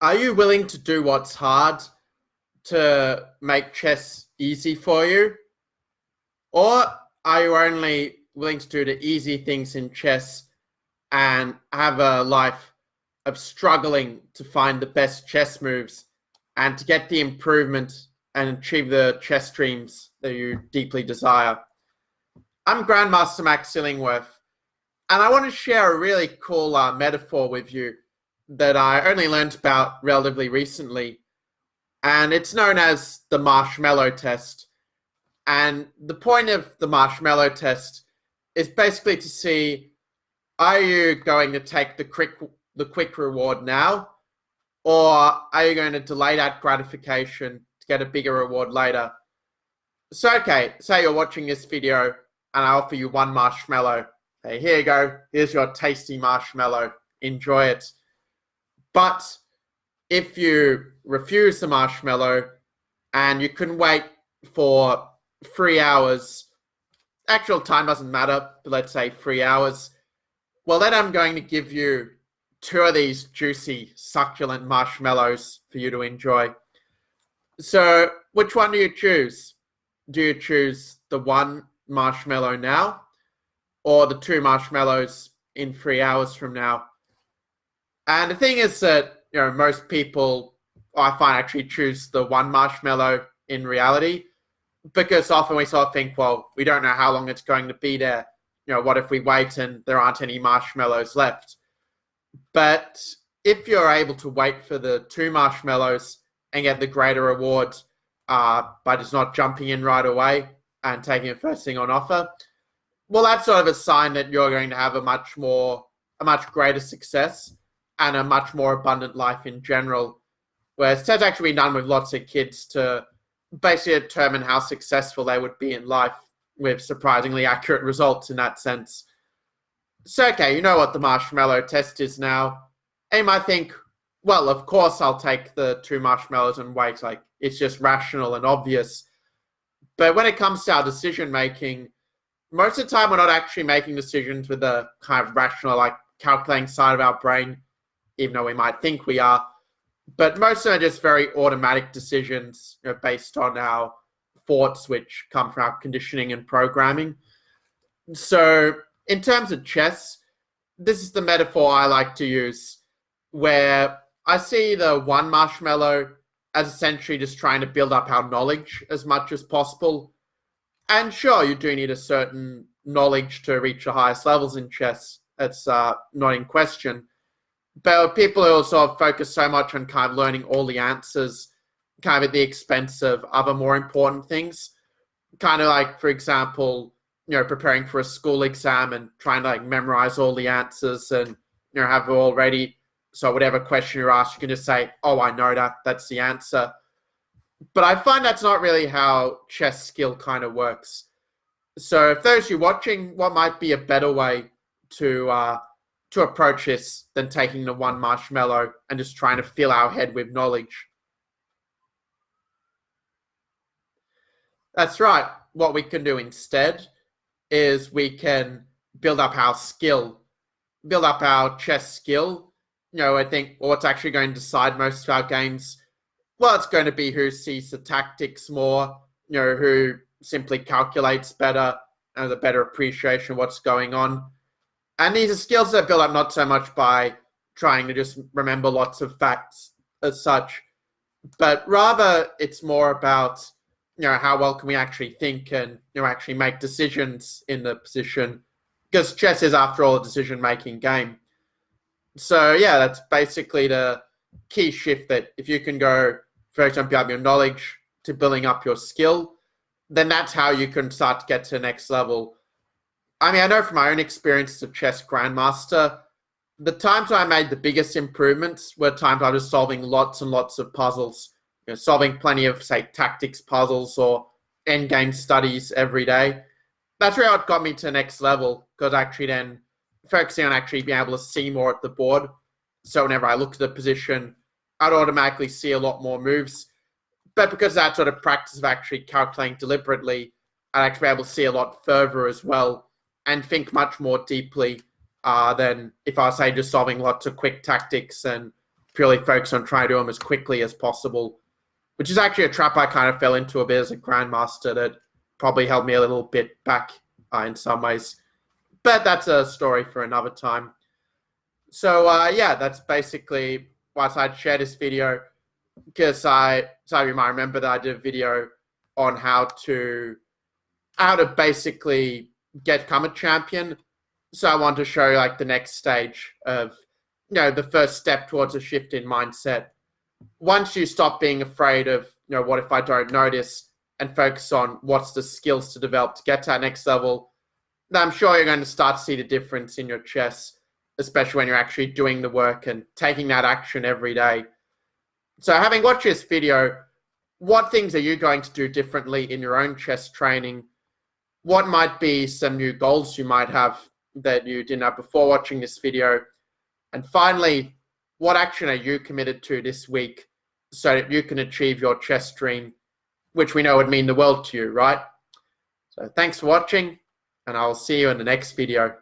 Are you willing to do what's hard to make chess easy for you? Or are you only willing to do the easy things in chess and have a life of struggling to find the best chess moves and to get the improvement and achieve the chess dreams that you deeply desire? I'm Grandmaster Max Illingworth, and I want to share a really cool metaphor with you that I only learned about relatively recently, and it's known as the Marshmallow Test. And the point of the Marshmallow Test is basically to see, are you going to take the quick reward now, or are you going to delay that gratification to get a bigger reward later? So, okay, say you're watching this video and I offer you one marshmallow. Hey, here you go. Here's your tasty marshmallow. Enjoy it. But if you refuse the marshmallow and you couldn't wait for 3 hours, actual time doesn't matter, but let's say 3 hours, well, then I'm going to give you 2 of these juicy, succulent marshmallows for you to enjoy. So which one do you choose? Do you choose the 1 marshmallow now or the 2 marshmallows in 3 hours from now? And the thing is that, most people, I find, actually choose the 1 marshmallow in reality, because often we sort of think, well, we don't know how long it's going to be there. What if we wait and there aren't any marshmallows left? But if you're able to wait for the 2 marshmallows and get the greater reward by just not jumping in right away and taking it first thing on offer, well, that's sort of a sign that you're going to have a much greater success and a much more abundant life in general. Whereas it's actually been done with lots of kids to basically determine how successful they would be in life, with surprisingly accurate results in that sense. So, okay, you know what the marshmallow test is now. And you might think, well, of course I'll take the 2 marshmallows and wait. Like, it's just rational and obvious. But when it comes to our decision making, most of the time we're not actually making decisions with a kind of rational, like calculating side of our brain, even though we might think we are. But most of them are just very automatic decisions, based on our thoughts, which come from our conditioning and programming. So in terms of chess, this is the metaphor I like to use, where I see the 1 marshmallow as essentially just trying to build up our knowledge as much as possible. And sure, you do need a certain knowledge to reach the highest levels in chess. That's not in question. But people who sort of focus so much on kind of learning all the answers, kind of at the expense of other more important things. Kind of like, for example, preparing for a school exam and trying to memorize all the answers and, have it all ready. So whatever question you're asked, you can just say, oh, I know that. That's the answer. But I find that's not really how chess skill kind of works. So if those of you watching, what might be a better way to approach this than taking the 1 marshmallow and just trying to fill our head with knowledge? That's right. What we can do instead is we can build up our skill, build up our chess skill. I think what's actually going to decide most of our games, well, it's going to be who sees the tactics more, who simply calculates better, has a better appreciation of what's going on. And these are skills that are built up not so much by trying to just remember lots of facts as such, but rather it's more about, how well can we actually think and, actually make decisions in the position, because chess is, after all, a decision-making game. So, yeah, that's basically the key shift, that if you can go, for example, up your knowledge to building up your skill, then that's how you can start to get to the next level. I mean, I know from my own experience as a chess grandmaster, the times when I made the biggest improvements were times I was solving lots and lots of puzzles, solving plenty of, say, tactics puzzles or endgame studies every day. That's really what got me to the next level, because actually then focusing on actually being able to see more at the board. So whenever I look at the position, I'd automatically see a lot more moves. But because of that sort of practice of actually calculating deliberately, I'd actually be able to see a lot further as well and think much more deeply than if I was, say, just solving lots of quick tactics and purely focus on trying to do them as quickly as possible, which is actually a trap I kind of fell into a bit as a Grandmaster that probably held me a little bit back in some ways. But that's a story for another time. So yeah, that's basically why I'd share this video, because some of you might remember that I did a video on how to basically become a champion. So I want to show you like the next stage of, the first step towards a shift in mindset. Once you stop being afraid of, what if I don't know this, and focus on what's the skills to develop to get to that next level, then I'm sure you're going to start to see the difference in your chess, especially when you're actually doing the work and taking that action every day. So having watched this video, what things are you going to do differently in your own chess training? What might be some new goals you might have that you didn't have before watching this video? And finally, what action are you committed to this week so that you can achieve your chess dream, which we know would mean the world to you, right? So thanks for watching, and I'll see you in the next video.